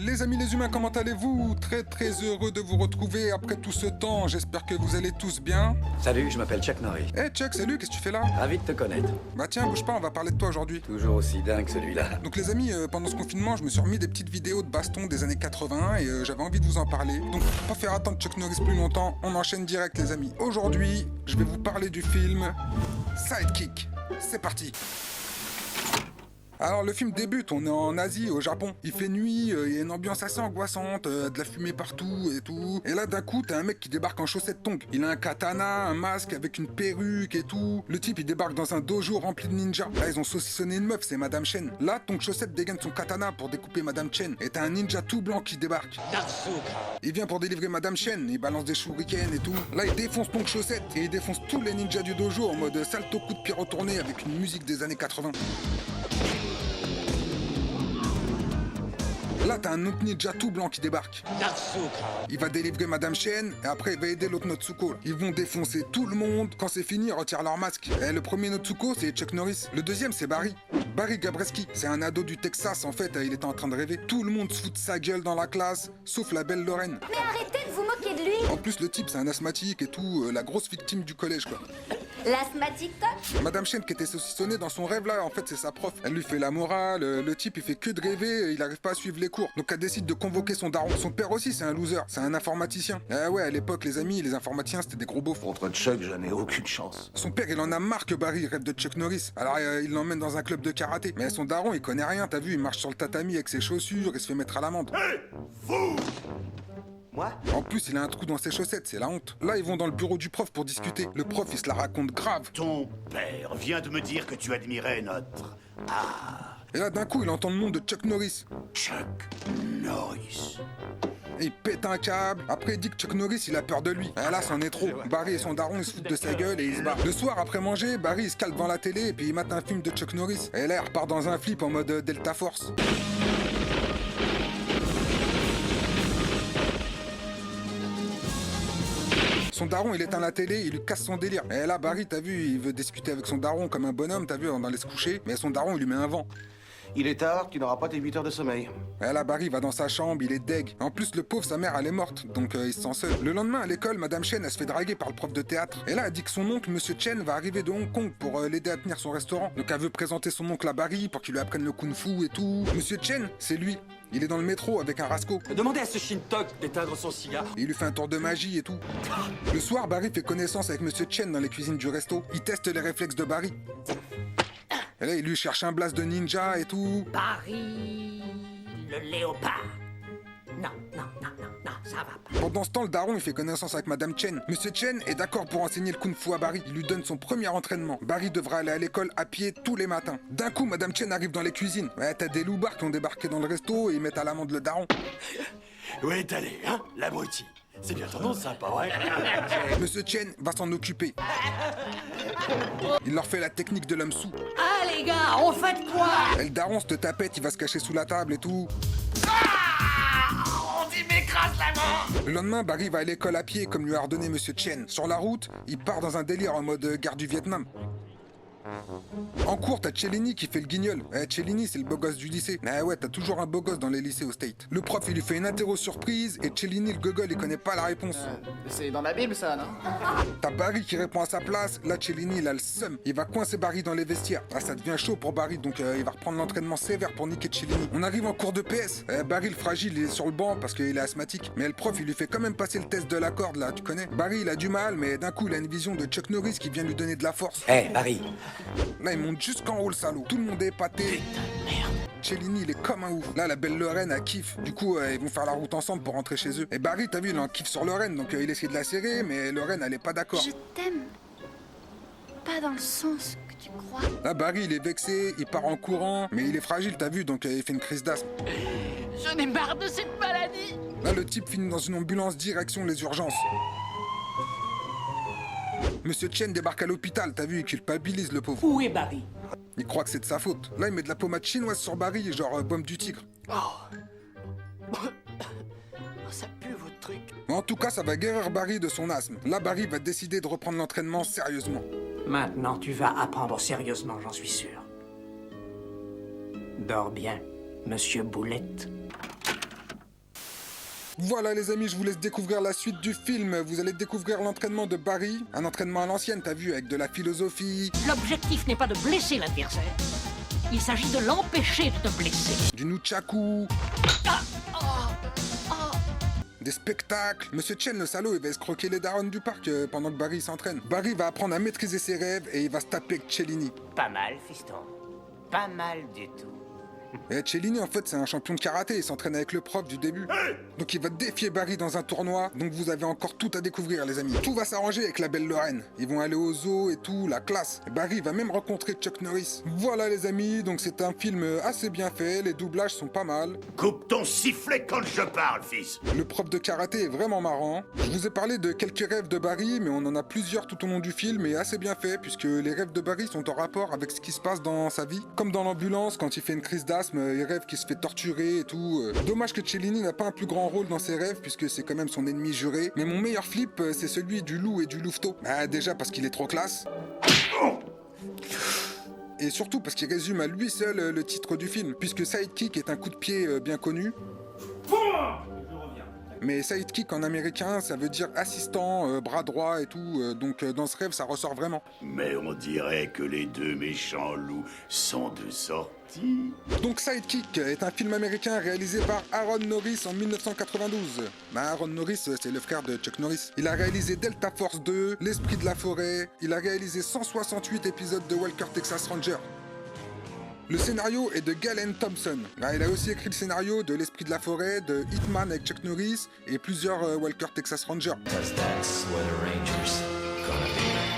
Les amis les humains, comment allez-vous? Très heureux de vous retrouver après tout ce temps, j'espère que vous allez tous bien. Salut, je m'appelle Chuck Norris. Hey Chuck, salut, qu'est-ce que tu fais là? Ravi de te connaître. Bah tiens, bouge pas, on va parler de toi aujourd'hui. Toujours aussi dingue celui-là. Donc les amis, pendant ce confinement, je me suis remis des petites vidéos de baston des années 80 et j'avais envie de vous en parler. Donc pour pas faire attendre Chuck Norris plus longtemps, on enchaîne direct les amis. Aujourd'hui, je vais vous parler du film Sidekick. C'est parti. Alors le film débute, on est en Asie, au Japon. Il fait nuit, il y a une ambiance assez angoissante, de la fumée partout et tout. Et là d'un coup, t'as un mec qui débarque en chaussettes tongs. Il a un katana, un masque avec une perruque et tout. Le type il débarque dans un dojo rempli de ninjas. Là ils ont saucissonné une meuf, c'est Madame Chen. Là Tongs Chaussette dégaine son katana pour découper Madame Chen. Et t'as un ninja tout blanc qui débarque. Il vient pour délivrer Madame Chen, il balance des shurikens et tout. Là il défonce Tongs Chaussette et il défonce tous les ninjas du dojo en mode salto coup de pied retourné avec une musique des années 80. Là, t'as un autre ninja tout blanc qui débarque. Il va délivrer Madame Chen et après il va aider l'autre Notsuko. Ils vont défoncer tout le monde. Quand c'est fini, ils retirent leur masque. Et le premier Notsuko, c'est Chuck Norris. Le deuxième, c'est Barry. Barry Gabreski. C'est un ado du Texas, en fait. Il était en train de rêver. Tout le monde se fout de sa gueule dans la classe, sauf la belle Lorraine. Mais arrêtez de vous moquer de lui. En plus, le type, c'est un asthmatique et tout. La grosse victime du collège, quoi. L'asthmatique top. Madame Chen qui était saucissonnée dans son rêve là, en fait c'est sa prof. Elle lui fait la morale, le type il fait que de rêver, il arrive pas à suivre les cours. Donc elle décide de convoquer son daron. Son père aussi c'est un loser, c'est un informaticien. Ah ouais, à l'époque les amis, les informaticiens c'était des gros beaufs. Contre Chuck, je n'ai aucune chance. Son père il en a marre que Barry rêve de Chuck Norris. Alors il l'emmène dans un club de karaté. Mais son daron il connaît rien, t'as vu, il marche sur le tatami avec ses chaussures, il se fait mettre à l'amende. Moi? En plus, il a un trou dans ses chaussettes, c'est la honte. Là, ils vont dans le bureau du prof pour discuter. Le prof, il se la raconte grave. Ton père vient de me dire que tu admirais notre... Et là, d'un coup, il entend le nom de Chuck Norris. Chuck Norris. Et il pète un câble. Après, il dit que Chuck Norris, il a peur de lui. Et là, c'en est trop. Barry et son daron, ils se foutent de sa gueule et ils se barrent. Le soir, après manger, Barry, il se cale devant la télé et puis il mate un film de Chuck Norris. Et là, il repart dans un flip en mode Delta Force. Son daron, il éteint la télé, il lui casse son délire. Et là, Barry, t'as vu, il veut discuter avec son daron comme un bonhomme, t'as vu, on allait se coucher. Mais son daron, il lui met un vent. Il est tard, tu n'auras pas tes 8 heures de sommeil. Et là, Barry va dans sa chambre, il est deg. En plus, le pauvre, sa mère, elle est morte, donc il se sent seul. Le lendemain, à l'école, Madame Chen, elle se fait draguer par le prof de théâtre. Et là, elle dit que son oncle, Monsieur Chen, va arriver de Hong Kong pour l'aider à tenir son restaurant. Donc elle veut présenter son oncle à Barry pour qu'il lui apprenne le kung-fu et tout. Monsieur Chen, c'est lui. Il est dans le métro avec un rasco. Demandez à ce Shintok d'éteindre son cigare. Et il lui fait un tour de magie et tout. Le soir, Barry fait connaissance avec Monsieur Chen dans les cuisines du resto. Il teste les réflexes de Barry. Et là, il lui cherche un blast de ninja et tout. Barry le léopard. Non, ça va pas. Pendant ce temps, le daron, il fait connaissance avec Madame Chen. Monsieur Chen est d'accord pour enseigner le kung-fu à Barry. Il lui donne son premier entraînement. Barry devra aller à l'école à pied tous les matins. D'un coup, Madame Chen arrive dans les cuisines. Ouais, t'as des loupards qui ont débarqué dans le resto et ils mettent à l'amende le daron. Où est allé, hein, l'abruti? C'est bien ton nom, ça, pas vrai? Monsieur Chen va s'en occuper. Il leur fait la technique de l'homme sous. Ah les gars, on fait quoi? Et le daron se tapette, il va se cacher sous la table et tout. On dit m'écrase la main. Le lendemain, Barry va à l'école à pied comme lui a ordonné Monsieur Chen. Sur la route, il part dans un délire en mode guerre du Vietnam. En cours, t'as Cellini qui fait le guignol. Cellini, c'est le beau gosse du lycée. Ouais, t'as toujours un beau gosse dans les lycées au State. Le prof, il lui fait une interro surprise et Cellini, le gogol, il connaît pas la réponse. C'est dans la Bible, ça, non? T'as Barry qui répond à sa place. Là, Cellini, il a le seum. Il va coincer Barry dans les vestiaires. Ah, ça devient chaud pour Barry, donc il va reprendre l'entraînement sévère pour niquer Cellini. On arrive en cours de PS. Barry, le fragile, il est sur le banc parce qu'il est asthmatique. Mais le prof, il lui fait quand même passer le test de la corde, là, tu connais. Barry, il a du mal, mais d'un coup, il a une vision de Chuck Norris qui vient lui donner de la force. Hé, Barry. Là, il monte jusqu'en haut, le salaud. Tout le monde est épaté. Cellini, il est comme un ouf. Là, la belle Lorraine, elle kiffe. Du coup, ils vont faire la route ensemble pour rentrer chez eux. Et Barry, t'as vu, il en kiffe sur Lorraine, donc il essaie de la serrer, mais Lorraine, elle est pas d'accord. Je t'aime. Pas dans le sens que tu crois. Là, Barry, il est vexé, il part en courant, mais il est fragile, t'as vu, donc il fait une crise d'asthme. J'en ai marre de cette maladie. Là, le type finit dans une ambulance direction les urgences. Monsieur Chen débarque à l'hôpital, t'as vu, il culpabilise le pauvre. Où est Barry? Il croit que c'est de sa faute. Là, il met de la pommade chinoise sur Barry, genre baume du tigre. Ça pue votre truc. En tout cas, ça va guérir Barry de son asthme. Là, Barry va décider de reprendre l'entraînement sérieusement. Maintenant, tu vas apprendre sérieusement, j'en suis sûr. Dors bien, Monsieur Boulette. Voilà les amis, je vous laisse découvrir la suite du film. Vous allez découvrir l'entraînement de Barry, un entraînement à l'ancienne, t'as vu, avec de la philosophie, L'objectif n'est pas de blesser l'adversaire. Il s'agit de l'empêcher de te blesser. du nunchaku, des spectacles. Monsieur Chen le salaud, il va escroquer les darons du parc pendant que Barry s'entraîne. Barry va apprendre à maîtriser ses rêves et il va se taper avec Cellini. Pas mal, fiston. Pas mal du tout. Et Cellini, en fait, c'est un champion de karaté, il s'entraîne avec le prof du début. Donc il va défier Barry dans un tournoi, donc vous avez encore tout à découvrir, les amis. Tout va s'arranger avec la belle Lorraine. Ils vont aller au zoo et tout, la classe. Et Barry va même rencontrer Chuck Norris. Voilà, les amis, donc c'est un film assez bien fait, les doublages sont pas mal. Coupe ton sifflet quand je parle, fils. Le prof de karaté est vraiment marrant. Je vous ai parlé de quelques rêves de Barry, mais on en a plusieurs tout au long du film et assez bien fait, puisque les rêves de Barry sont en rapport avec ce qui se passe dans sa vie. Comme dans l'ambulance, quand il fait une crise d'asthme, il rêve qu'il se fait torturer et tout. Dommage que Cellini n'a pas un plus grand rôle dans ses rêves, puisque c'est quand même son ennemi juré. Mais mon meilleur flip, c'est celui du loup et du louveteau. Bah déjà parce qu'il est trop classe. Et surtout parce qu'il résume à lui seul le titre du film, puisque Sidekick est un coup de pied bien connu. Mais sidekick en américain, ça veut dire assistant, bras droit et tout, donc dans ce rêve, ça ressort vraiment. Mais on dirait que les deux méchants loups sont de sortie. Donc Sidekick est un film américain réalisé par Aaron Norris en 1992. Aaron Norris, c'est le frère de Chuck Norris. Il a réalisé Delta Force 2, L'Esprit de la Forêt, il a réalisé 168 épisodes de Walker Texas Ranger. Le scénario est de Galen Thompson. Il a aussi écrit le scénario de L'Esprit de la Forêt, de Hitman avec Chuck Norris et plusieurs Walker Texas Ranger.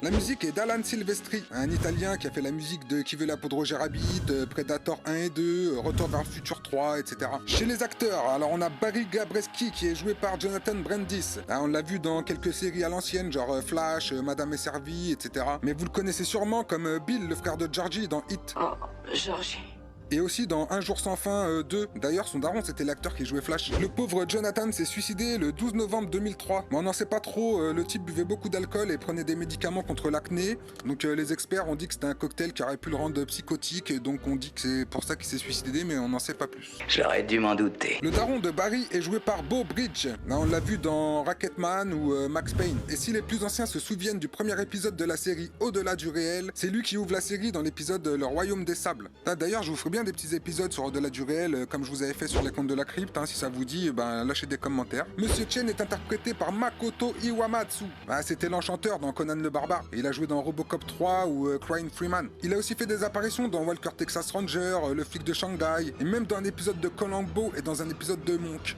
La musique est d'Alan Silvestri, un Italien qui a fait la musique de Qui veut la peau de Roger Rabbit, Predator 1 et 2, Retour vers le futur 3, etc. Chez les acteurs, alors on a Barry Gabreski qui est joué par Jonathan Brandis. On l'a vu dans quelques séries à l'ancienne, genre Flash, Madame est servie, etc. Mais vous le connaissez sûrement comme Bill, le frère de Georgie dans Hit. Oh, Georgie. Et aussi dans Un jour sans fin 2. D'ailleurs, son daron, c'était l'acteur qui jouait Flash. Le pauvre Jonathan s'est suicidé le 12 novembre 2003. Mais on n'en sait pas trop, le type buvait beaucoup d'alcool et prenait des médicaments contre l'acné. Donc les experts ont dit que c'était un cocktail qui aurait pu le rendre psychotique. Et donc on dit que c'est pour ça qu'il s'est suicidé, mais on n'en sait pas plus. J'aurais dû m'en douter. Le daron de Barry est joué par Beau Bridge. On l'a vu dans Rocketman ou Max Payne. Et si les plus anciens se souviennent du premier épisode de la série Au-delà du réel, c'est lui qui ouvre la série dans l'épisode Le Royaume des Sables. D'ailleurs, je vous ferai bien des petits épisodes sur Au-delà du réel, comme je vous avais fait sur les contes de la crypte. Si ça vous dit, lâchez des commentaires. Monsieur Chen est interprété par Makoto Iwamatsu. C'était l'enchanteur dans Conan le Barbare. Et il a joué dans Robocop 3 ou Crying Freeman. Il a aussi fait des apparitions dans Walker Texas Ranger, Le flic de Shanghai, et même dans un épisode de Columbo et dans un épisode de Monk.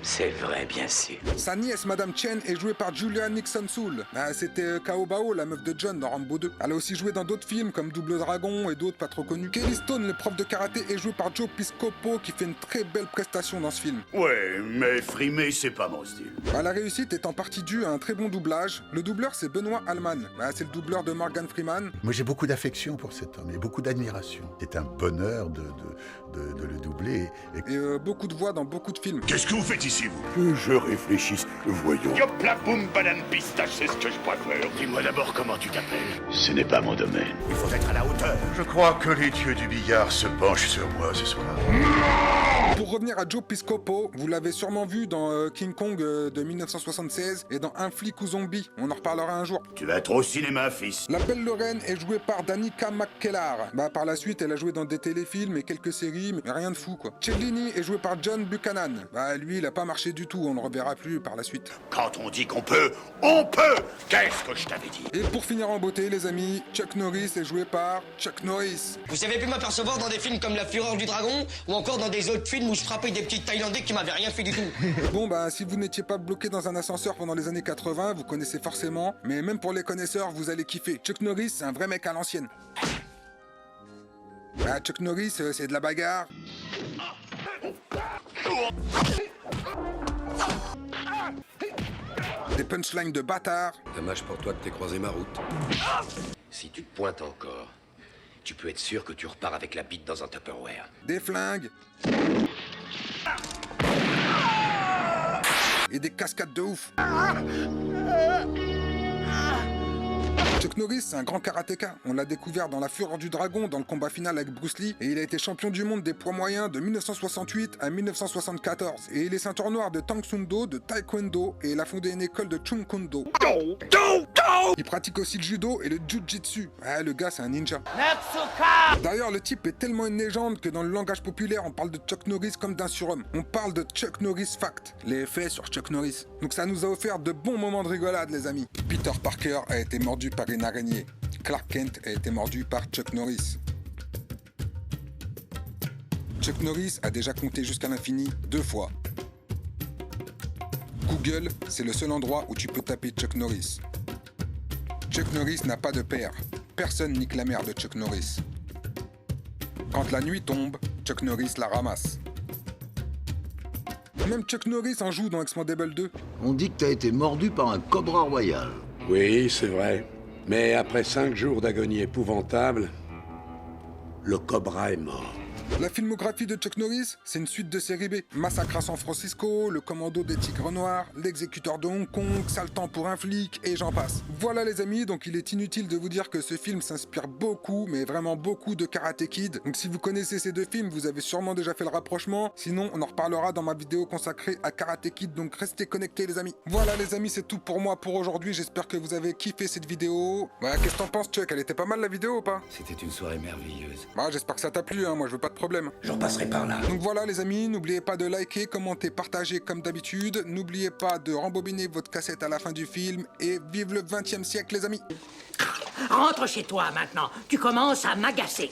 C'est vrai, bien sûr. Sa nièce, Madame Chen, est jouée par Julia Nixon-Soul. C'était Kao Bao, la meuf de John dans Rambo 2. Elle a aussi joué dans d'autres films comme Double Dragon et d'autres pas trop connus. Kelly Stone, le prof de karaté, est joué par Joe Piscopo qui fait une très belle prestation dans ce film. Ouais, mais frimer, c'est pas mon style. La réussite est en partie due à un très bon doublage. Le doubleur, c'est Benoît Allman. C'est le doubleur de Morgan Freeman. Moi, j'ai beaucoup d'affection pour cet homme et beaucoup d'admiration. C'est un bonheur de le doubler. Et beaucoup de voix dans beaucoup de films. Qu'est-ce que vous faites ici, vous? Que je réfléchisse, voyons. Yop la boum banane pistache, c'est ce que je préfère. Dis-moi d'abord comment tu t'appelles. Ce n'est pas mon domaine. Il faut être à la hauteur. Je crois que les dieux du billard se penchent sur moi ce soir. Pour revenir à Joe Piscopo, vous l'avez sûrement vu dans King Kong de 1976 et dans Un flic ou zombie. On en reparlera un jour. Tu vas être au cinéma, fils. La belle Lorraine est jouée par Danica McKellar. Par la suite, elle a joué dans des téléfilms et quelques séries, mais rien de fou, quoi. Cellini est joué par John Buchanan. Lui, il a pas marché du tout, on le reverra plus par la suite. Quand on dit qu'on peut, on peut. Qu'est-ce que je t'avais dit? Et pour finir en beauté, les amis, Chuck Norris est joué par Chuck Norris. Vous avez pu m'apercevoir dans des films comme La Fureur du Dragon ou encore dans des autres films où je frappais des petits Thaïlandais qui m'avaient rien fait du tout. Bon, si vous n'étiez pas bloqué dans un ascenseur pendant les années 80, vous connaissez forcément, mais même pour les connaisseurs, vous allez kiffer. Chuck Norris, c'est un vrai mec à l'ancienne. Chuck Norris, c'est de la bagarre. Des punchlines de bâtard. Dommage pour toi de t'aies croisé ma route. Si tu te pointes encore, tu peux être sûr que tu repars avec la bite dans un Tupperware. Des flingues. Et des cascades de ouf. Chuck Norris, c'est un grand karatéka. On l'a découvert dans La Fureur du Dragon, dans le combat final avec Bruce Lee, et il a été champion du monde des poids moyens de 1968 à 1974. Et il est ceinture noire de Tang Soo Do, de Taekwondo, et il a fondé une école de Chung Kondo. Il pratique aussi le judo et le jujitsu. Ouais, le gars, c'est un ninja. D'ailleurs, le type est tellement une légende que dans le langage populaire, on parle de Chuck Norris comme d'un surhomme. On parle de Chuck Norris Fact, les faits sur Chuck Norris. Donc ça nous a offert de bons moments de rigolade, les amis. Peter Parker a été mordu par une araignée. Clark Kent a été mordu par Chuck Norris. Chuck Norris a déjà compté jusqu'à l'infini 2 fois. Google, c'est le seul endroit où tu peux taper Chuck Norris. Chuck Norris n'a pas de père. Personne nique la mère de Chuck Norris. Quand la nuit tombe, Chuck Norris la ramasse. Même Chuck Norris en joue dans Expendables 2. On dit que t'as été mordu par un cobra royal. Oui, c'est vrai. Mais après 5 jours d'agonie épouvantable, le cobra est mort. La filmographie de Chuck Norris, c'est une suite de séries B. Massacre à San Francisco, Le Commando des Tigres Noirs, L'Exécuteur de Hong Kong, Sale temps pour un flic, et j'en passe. Voilà les amis, donc il est inutile de vous dire que ce film s'inspire beaucoup, mais vraiment beaucoup de Karate Kid. Donc si vous connaissez ces 2 films, vous avez sûrement déjà fait le rapprochement. Sinon, on en reparlera dans ma vidéo consacrée à Karate Kid, donc restez connectés les amis. Voilà les amis, c'est tout pour moi pour aujourd'hui. J'espère que vous avez kiffé cette vidéo. Ouais, qu'est-ce que t'en penses Chuck? Elle était pas mal la vidéo ou pas? C'était une soirée merveilleuse. Bah j'espère que ça t'a plu, hein. Moi je veux pas de problème. J'en passerai par là. Donc voilà les amis, n'oubliez pas de liker, commenter, partager comme d'habitude. N'oubliez pas de rembobiner votre cassette à la fin du film. Et vive le 20e siècle les amis. Rentre chez toi maintenant. Tu commences à m'agacer.